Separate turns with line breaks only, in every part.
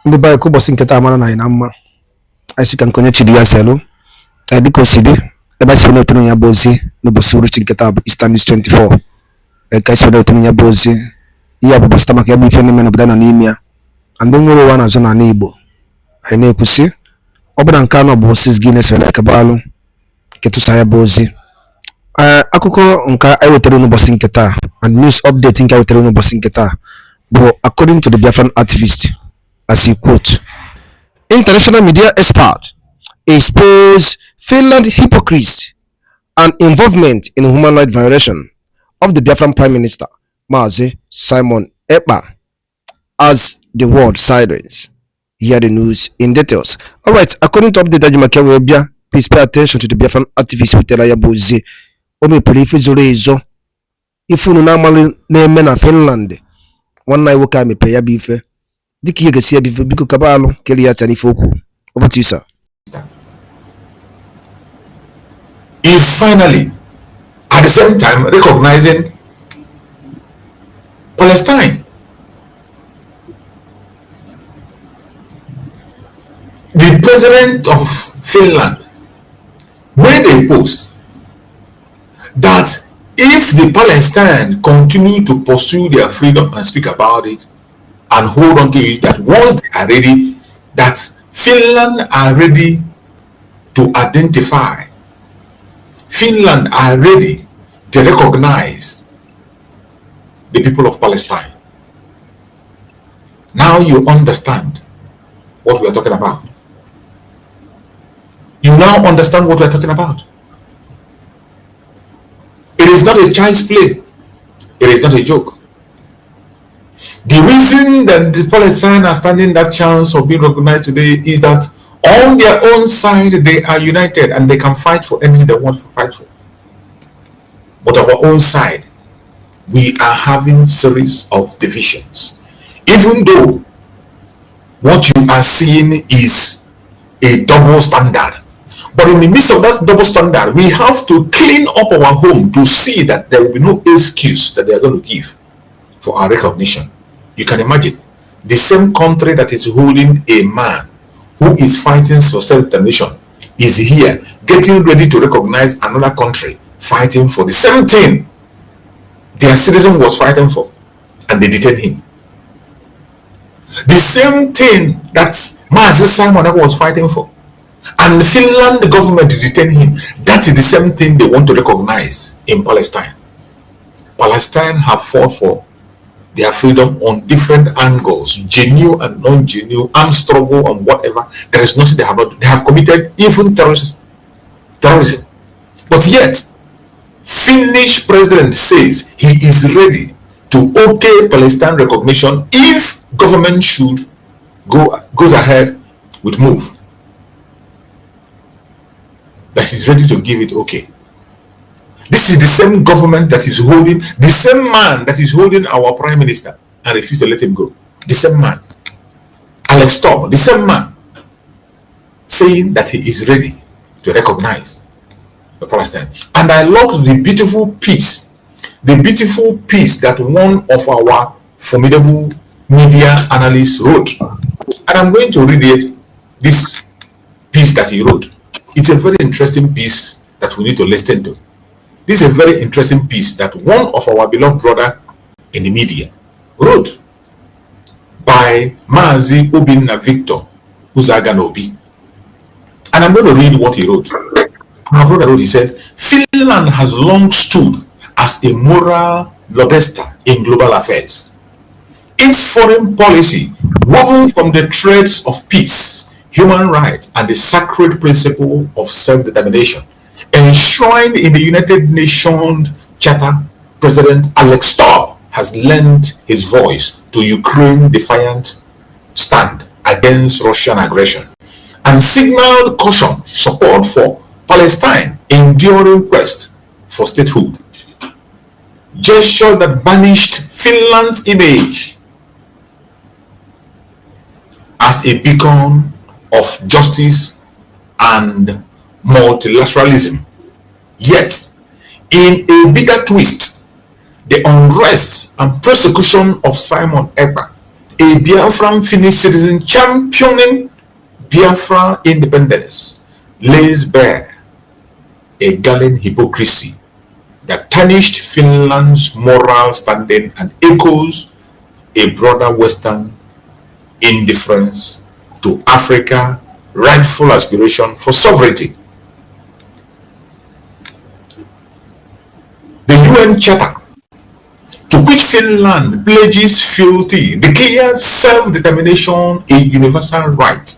Ndị ba ko bosi nketa amara na ina mma. Aisi kan konye chidi ya selo. Dịka osidi ebe si na otunu ya bozi no bosuru chidi nketa bụ Eastern News 24. Ka si na otunu ya bozi iya bụ basta maka ya bụ ife n'ime na bodana n'ime ya. Ndị nwere ụwa na-azụ na Igbo. Anyị na-ekwusi ọ bụla nke anọ bụ osis Guinness wele ka baalụ ketusa ya bozi. Akụkọ nke anyị wetara n'ụbọchị nketa and news update nke anyị wetara n'ụbọchị nketa bụ according to the Biafran activist, as he quote, international media expert expose Finland hypocrisy and involvement in human rights violation of the Biafran Prime Minister Mazi Simon Ekpa as the world silence. Hear the news in details. All right, according to update Ajumakia Webia, please pay attention to the Biafran activist with Telaya Bozi. Ome perifi zore izo. Ifunu na amali na-eme na Finland. Nwanna iwoke amepe ya bife. Diki ye gesi ya bife biko kabalu keli ya tani foku. Over to you, sir.
Is finally at the same time recognizing Palestine. The president of Finland made a post that if the Palestinians continue to pursue their freedom and speak about it and hold on to it, that once they are ready, that Finland are ready to identify, Finland are ready to recognize the people of Palestine. Now you understand what we are talking about. You now understand what we are talking about. It is not a child's play. It is not a joke. The reason that the Palestinians are standing that chance of being recognized today is that on their own side they are united and they can fight for anything they want to fight for. But our own side, we are having series of divisions. Even though what you are seeing is a double standard. But in the midst of that double standard, we have to clean up our home to see that there will be no excuse that they are going to give for our recognition. You can imagine the same country that is holding a man who is fighting for self-determination is here getting ready to recognize another country fighting for the same thing their citizen was fighting for, and they detain him. The same thing that Mazi Simon was fighting for, and Finland, the government detain him. That is the same thing they want to recognize in Palestine. Palestine have fought for their freedom on different angles, genuine and non-genuine, armed struggle and whatever. There is nothing they have not. They have committed even terrorism. But yet, Finnish president says he is ready to okay Palestine recognition if government should goes ahead with move. That is ready to give it okay. This is the same government that is holding, the same man that is holding our prime minister and refuse to let him go. The same man, Alex Storm, the same man, saying that he is ready to recognize the Palestine. And I love the beautiful piece that one of our formidable media analysts wrote. And I'm going to read it, this piece that he wrote. It's a very interesting piece that we need to listen to. This is a very interesting piece that one of our beloved brother in the media wrote by Mazi Obinna Victor Uzaganobi. And I'm going to read what he wrote. My brother wrote, he said, Finland has long stood as a moral lodester in global affairs. Its foreign policy, woven from the threads of peace, human rights, and the sacred principle of self-determination, enshrined in the United Nations Charter, President Alex Storm has lent his voice to Ukraine's defiant stand against Russian aggression and signaled caution support for Palestine enduring quest for statehood. Gesture that banished Finland's image as a beacon of justice and multilateralism. Yet, in a bitter twist, the unrest and persecution of Simon Ekpa a Biafran Finnish citizen championing Biafra independence lays bare a galling hypocrisy that tarnished Finland's moral standing and echoes a broader Western indifference to Africa's rightful aspiration for sovereignty. The UN Charter, to which Finland pledges fealty, declares self-determination a universal right.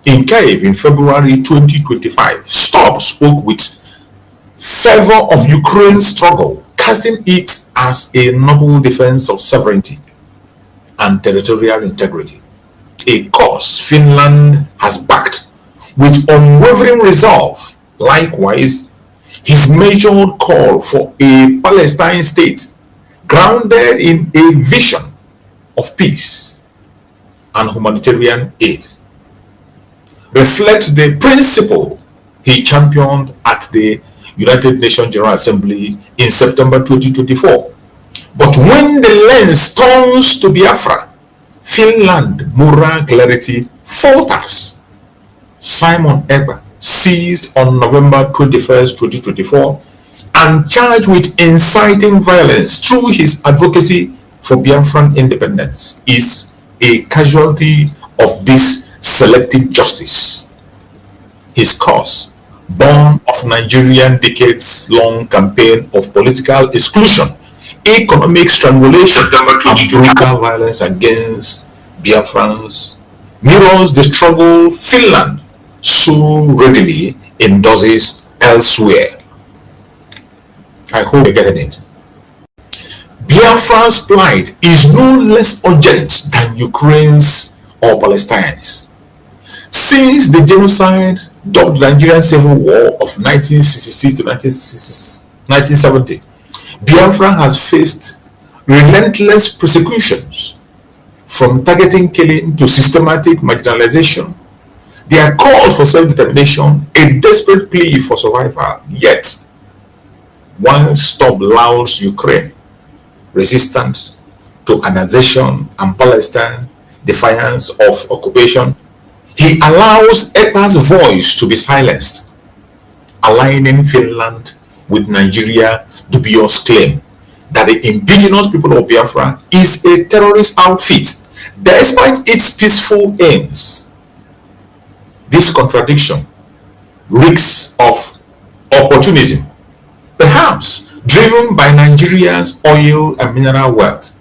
In Kyiv in February 2025, Stop spoke with fervor of Ukraine's struggle, casting it as a noble defense of sovereignty and territorial integrity, a cause Finland has backed with unwavering resolve. Likewise, his measured call for a Palestine state grounded in a vision of peace and humanitarian aid reflect the principle he championed at the United Nations General Assembly in September 2024. But when the lens turns to Biafra, Finland moral clarity falters. Simon Ekpa, seized on November 21st, 2024, and charged with inciting violence through his advocacy for Biafran independence, is a casualty of this selective justice. His cause, born of Nigerian decades-long campaign of political exclusion, economic strangulation, and brutal violence against Biafrans, mirrors the struggle Finland so readily endorses elsewhere. I hope you're getting it. Biafra's plight is no less urgent than Ukraine's or Palestine's. Since the genocide dubbed the Nigerian Civil War of 1966 to 1970, Biafra has faced relentless persecutions, from targeting killing to systematic marginalization. Their call for self-determination, a desperate plea for survival. Yet, while Stop lauds Ukraine resistant to annexation and Palestine defiance of occupation, he allows Ekpa's voice to be silenced, aligning Finland with Nigeria's dubious claim that the indigenous people of Biafra is a terrorist outfit, despite its peaceful aims. This contradiction reeks of opportunism, perhaps driven by Nigeria's oil and mineral wealth,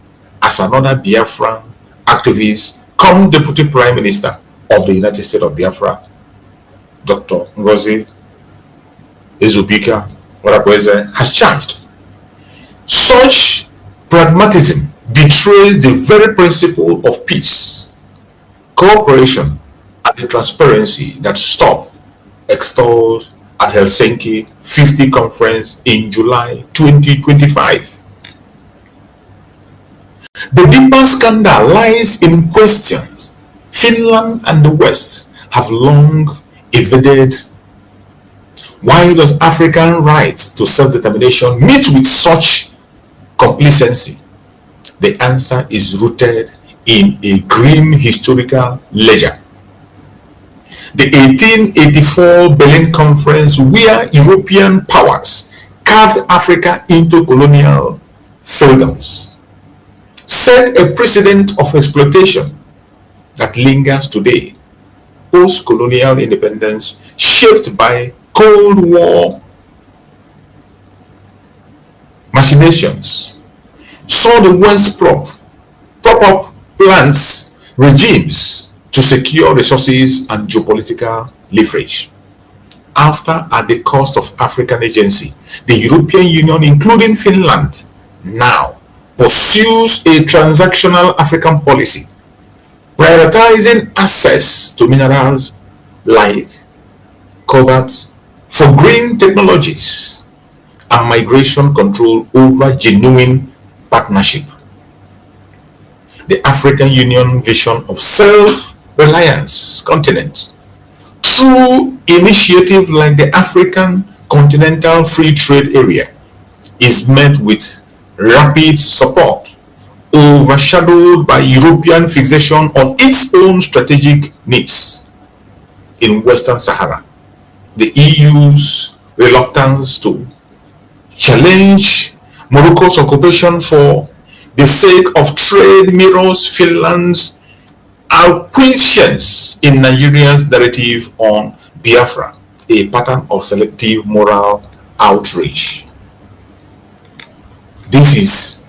as another Biafran activist, come Deputy Prime Minister of the United States of Biafra, Dr. Ngozi Ezubika Warakweze, has charged. Such pragmatism betrays the very principle of peace, cooperation, and the transparency that Stop extolled at Helsinki 50 conference in July 2025. The deeper scandal lies in questions Finland and the West have long evaded. Why does African right to self-determination meet with such complacency? The answer is rooted in a grim historical ledger. The 1884 Berlin Conference, where European powers carved Africa into colonial fiefdoms, set a precedent of exploitation that lingers today. Post-colonial independence, shaped by Cold War machinations, saw the West prop up plans, regimes to secure resources and geopolitical leverage. After, at the cost of African agency, the European Union, including Finland, now pursues a transactional African policy, prioritizing access to minerals like cobalt for green technologies and migration control over genuine partnership. The African Union vision of self-reliance continent through initiatives like the African Continental Free Trade Area is met with rapid support overshadowed by European fixation on its own strategic needs in Western Sahara. The EU's reluctance to challenge Morocco's occupation for the sake of trade mirrors Finland's acquiescence in Nigeria's narrative on Biafra, a pattern of selective moral outrage. This is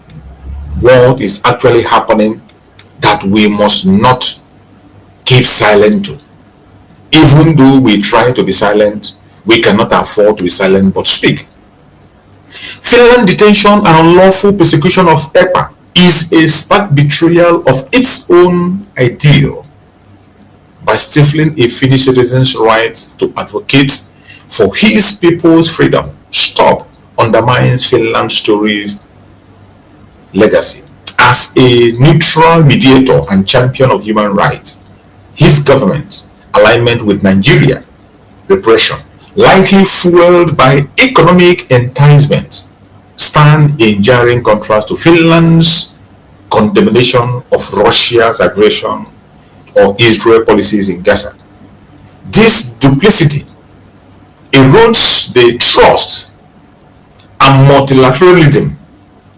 what is actually happening that we must not keep silent to. Even though we try to be silent, we cannot afford to be silent but speak. Finland detention and unlawful persecution of Ekpa is a stark betrayal of its own ideal by stifling a Finnish citizen's right to advocate for his people's freedom. Stop undermines Finland's story's legacy. As a neutral mediator and champion of human rights, his government alignment with Nigeria repression, likely fueled by economic enticements, stand in jarring contrast to Finland's condemnation of Russia's aggression or Israel policies in Gaza. This duplicity erodes the trust and multilateralism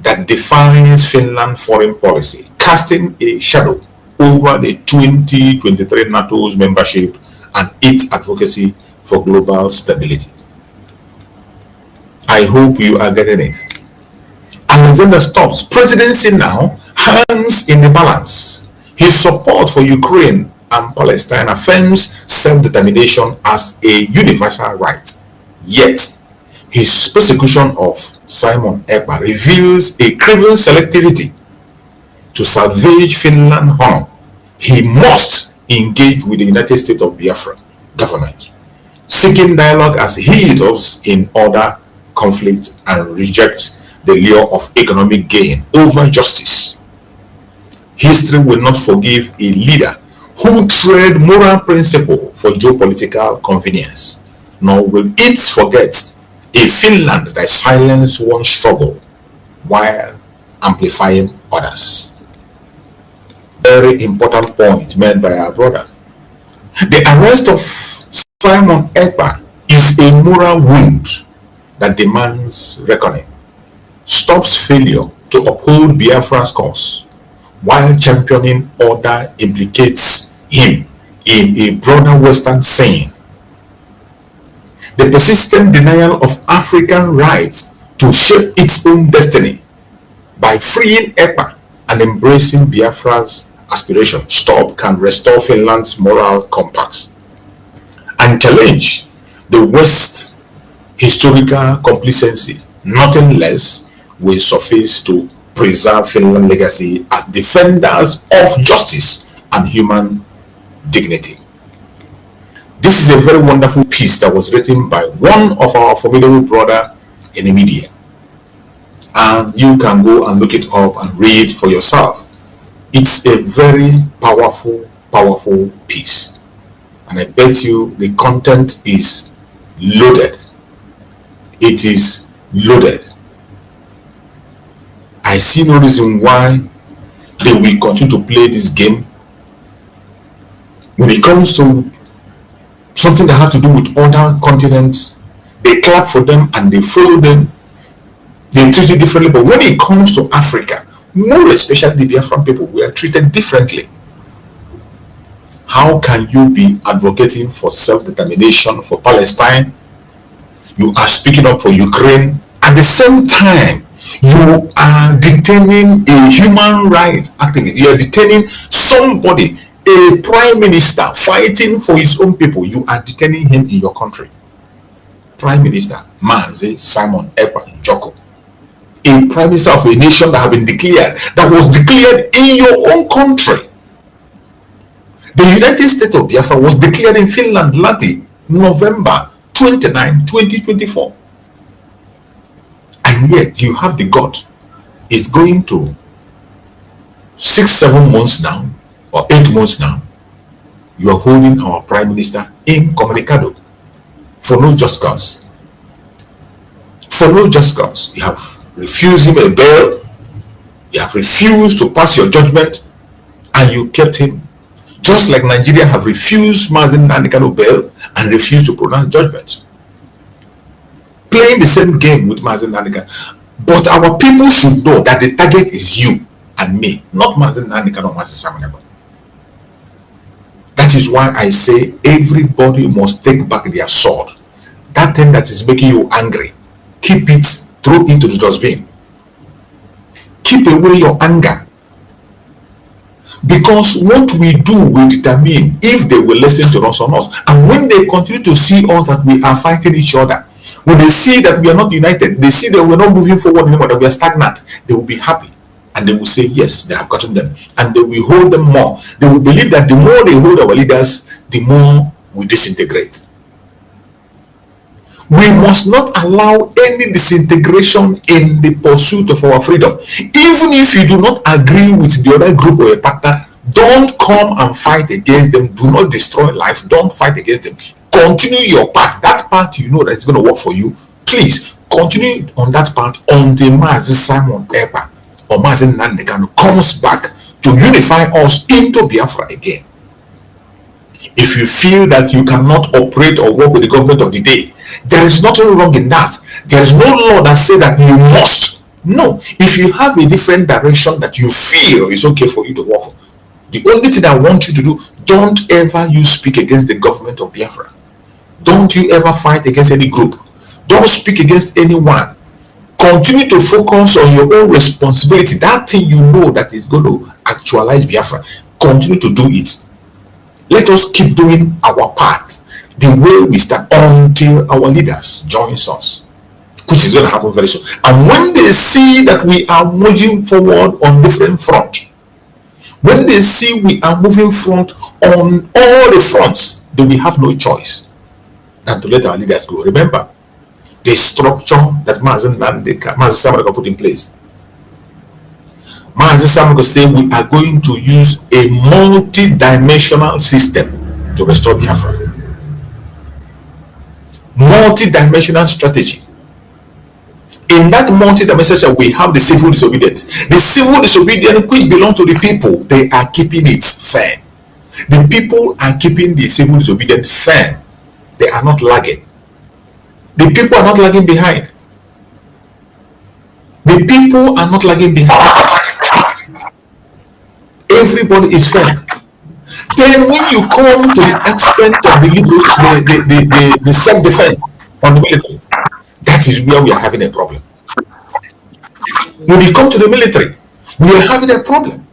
that defines Finland's foreign policy, casting a shadow over the 2023 NATO's membership and its advocacy for global stability. I hope you are getting it. Alexander Stubbs' presidency now hangs in the balance. His support for Ukraine and Palestine affirms self-determination as a universal right. Yet, his persecution of Simon Ekpa reveals a craven selectivity. To salvage Finland's honor, he must engage with the United States of Biafra government, seeking dialogue as he does in other conflict and rejects the lure of economic gain over justice. History will not forgive a leader who trade moral principle for geopolitical convenience, nor will it forget a Finland that silenced one struggle while amplifying others. Very important point made by our brother. The arrest of Simon Ekpa is a moral wound that demands reckoning. Stubbs' failure to uphold Biafra's cause while championing order implicates him in a broader Western scene. The persistent denial of African rights to shape its own destiny by freeing Ekpa and embracing Biafra's aspiration. Stubbs can restore Finland's moral compass and challenge the West's historical complacency. Nothing less will suffice to preserve Finland's legacy as defenders of justice and human dignity. This is a very wonderful piece that was written by one of our formidable brother in the media, and you can go and look it up and read for yourself. It's a very powerful piece, and I bet you the content is loaded. It is loaded. I see no reason why they will continue to play this game. When it comes to something that has to do with other continents, they clap for them and they follow them. They treat it differently. But when it comes to Africa, more especially the Biafran people, we are treated differently. How can you be advocating for self-determination for Palestine? You are speaking up for Ukraine. At the same time, you are detaining a human rights activist. You are detaining somebody, a prime minister fighting for his own people. You are detaining him in your country. Prime Minister Manzi Simon Ekpa Njoko, a prime minister of a nation that was declared in your own country. The United States of Biafra was declared in Finland November 29, 2024. And yet you have the gut. It's going to 6-7 months now, or 8 months now, you are holding our prime minister incommunicado for no just cause. For no just cause. You have refused him a bail. You have refused to pass your judgment, and you kept him. Just like Nigeria have refused Mazen Nandekano bail and refused to pronounce judgment. Playing the same game with Mazen Nandekano. But our people should know that the target is you and me, not Mazen Nandekano or Mazen Samanaba. That is why I say everybody must take back their sword. That thing that is making you angry, keep it, throw it to the dustbin. Keep away your anger. Because what we do will determine if they will listen to us or not. And when they continue to see us that we are fighting each other, when they see that we are not united, they see that we are not moving forward anymore, that we are stagnant, they will be happy. And they will say, yes, they have gotten them. And they will hold them more. They will believe that the more they hold our leaders, the more we disintegrate. We must not allow any disintegration in the pursuit of our freedom. Even if you do not agree with the other group or a partner, don't come and fight against them. Do not destroy life. Don't fight against them. Continue your path. That path you know that is going to work for you. Please continue on that path until Mazi Simon Ekpa or Mazi Nandekano comes back to unify us into Biafra again. If you feel that you cannot operate or work with the government of the day, there is nothing wrong in that. There is no law that says that you must. No. If you have a different direction that you feel is okay for you to work for, the only thing I want you to do, don't ever you speak against the government of Biafra. Don't you ever fight against any group. Don't speak against anyone. Continue to focus on your own responsibility. That thing you know that is going to actualize Biafra. Continue to do it. Let us keep doing our part the way we start until our leaders join us, which is going to happen very soon. And when they see that we are moving forward on different fronts, when they see we are moving front on all the fronts, then we have no choice than to let our leaders go. Remember the structure that Mazen Samaraka put in place. Mazen Samaraka said we are going to use a multi-dimensional system to restore Biafra. Multi-dimensional strategy. In that multi-dimensional, we have the civil disobedience. The civil disobedience, which belongs to the people, they are keeping it firm. The people are keeping the civil disobedience firm. They are not lagging. The people are not lagging behind. The people are not lagging behind. Everybody is firm. Then when you come to the extent of the self-defense on the military, that is where we are having a problem. When you come to the military, we are having a problem.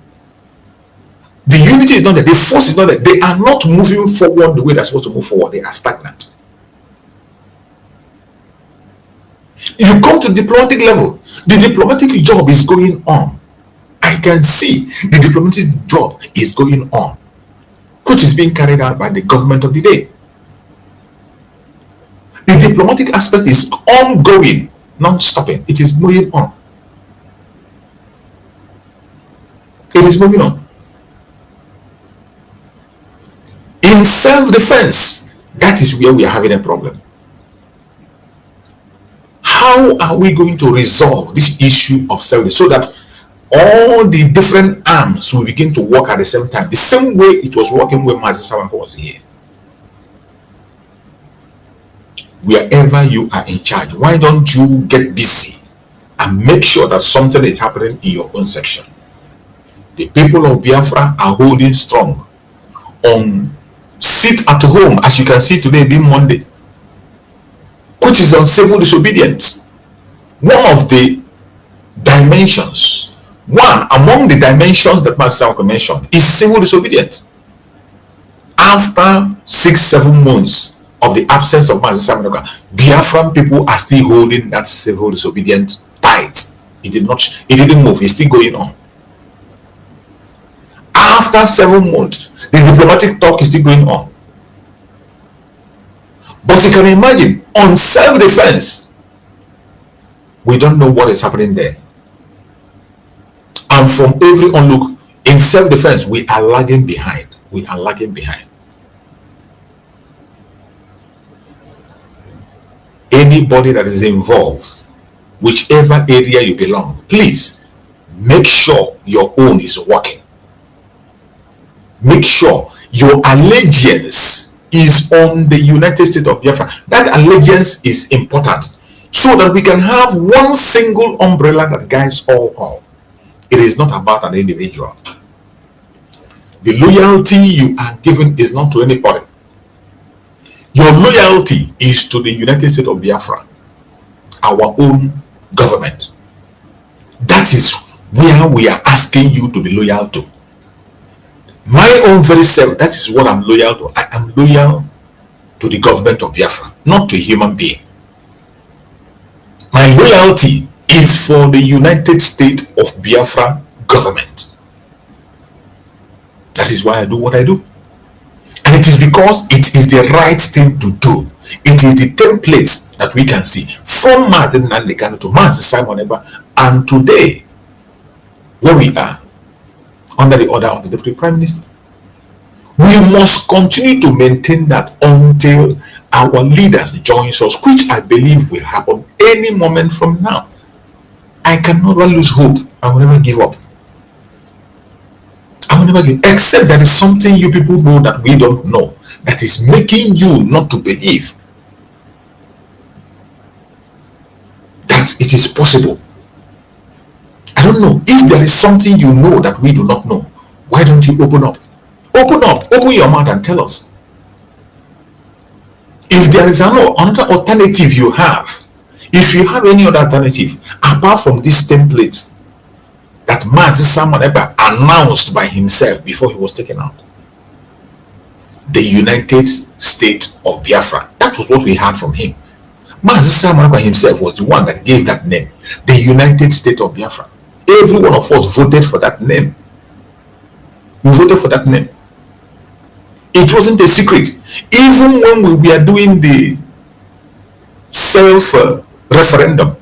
The unity is not there. The force is not there. They are not moving forward the way they're supposed to move forward. They are stagnant. You come to diplomatic level. The diplomatic job is going on. I can see the diplomatic job is going on, which is being carried out by the government of the day. The diplomatic aspect is ongoing, not stopping. It is moving on. It is moving on. In self-defense, that is where we are having a problem. How are we going to resolve this issue of self-defense so that all the different arms will begin to work at the same time, the same way it was working when Mazi Sawanko was here? Wherever you are in charge, why don't you get busy and make sure that something is happening in your own section? The people of Biafra are holding strong on sit at home, as you can see today being Monday, which is on civil disobedience. One of the dimensions, one among the dimensions that Master mentioned is civil disobedience. After 6-7 months of the absence of Master Samuel, Biafran people are still holding that civil disobedience tight. It didn't move, it's still going on. After 7 months, the diplomatic talk is still going on. But you can imagine, on self-defense, we don't know what is happening there. And from every onlook, in self-defense, we are lagging behind. We are lagging behind. Anybody that is involved, whichever area you belong, please make sure your own is working. Make sure your allegiance is on the United States of Biafra. That allegiance is important so that we can have one single umbrella that guides all. It is not about an individual. The loyalty you are given is not to anybody. Your loyalty is to the United States of Biafra, our own government. That is where we are asking you to be loyal to. My own very self, that is what I'm loyal to. I am loyal to the government of Biafra, not to a human being. My loyalty is for the United States of Biafra government. That is why I do what I do. And it is because it is the right thing to do. It is the template that we can see from Mazi Nnamdi Kanu to Mazi Simon Ekpa, and today, where we are, under the order of the Deputy Prime Minister. We must continue to maintain that until our leaders join us, which I believe will happen any moment from now. I can never lose hope. I will never give up. I will never give, except there is something you people know that we don't know, that is making you not to believe that it is possible. I don't know. If there is something you know that we do not know, why don't you open up? Open up, open your mouth and tell us. If there is another alternative you have, if you have any other alternative apart from this template that Mazi Simon Ekpa announced by himself before he was taken out, the United States of Biafra, that was what we heard from him. Mazi Simon Ekpa himself was the one that gave that name, the United States of Biafra. Every one of us voted for that name. We voted for that name. It wasn't a secret. Even when we were doing the self-referendum,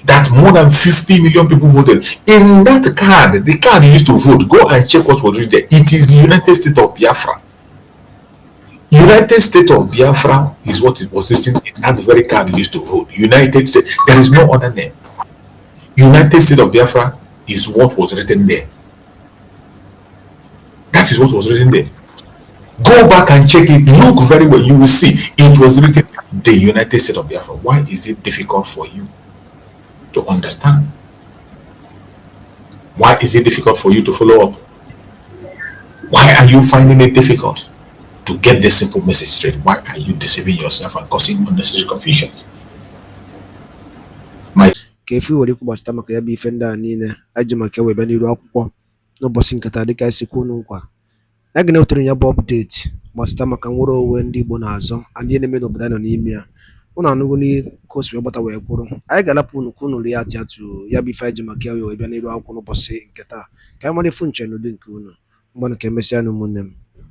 that more than 50 million people voted. In that card, the card you used to vote, go and check what was written there. It is United States of Biafra. United States of Biafra is what it was written in that very card you used to vote. United States. There is no other name. United States of Biafra is what was written there. That is what was written there. Go back and check it. Look very well. You will see it was written the United States of Biafra. Why is it difficult for you to understand? Why is it difficult for you to follow up? Why are you finding it difficult to get this simple message straight? Why are you deceiving yourself and causing unnecessary confusion? My
Kefi wali kubasta maka ya bifenda nine aje maka we bani ru akwụkwọ n'ụbọchị nkata dịka isi kwunu nkwa. Na gị na-ewetere ya bụ update gbasịta maka nwere onwe ndị Igbo n'azọ ndị na-eme n'obodo anyị nọ n'ime ya. Unu anụgo n'iko osi wee gbata wee kwụrụ. Anyị ga-alapụ unu ka unu rie atụ ya bụ ife anyị ji maka ya wee bịa n'iru akwụkwọ n'ụbọchị nke taa ka anyị mara ifu nche n'ụdị nke unu mgbanụ ka emesịa n'ụmụnne m.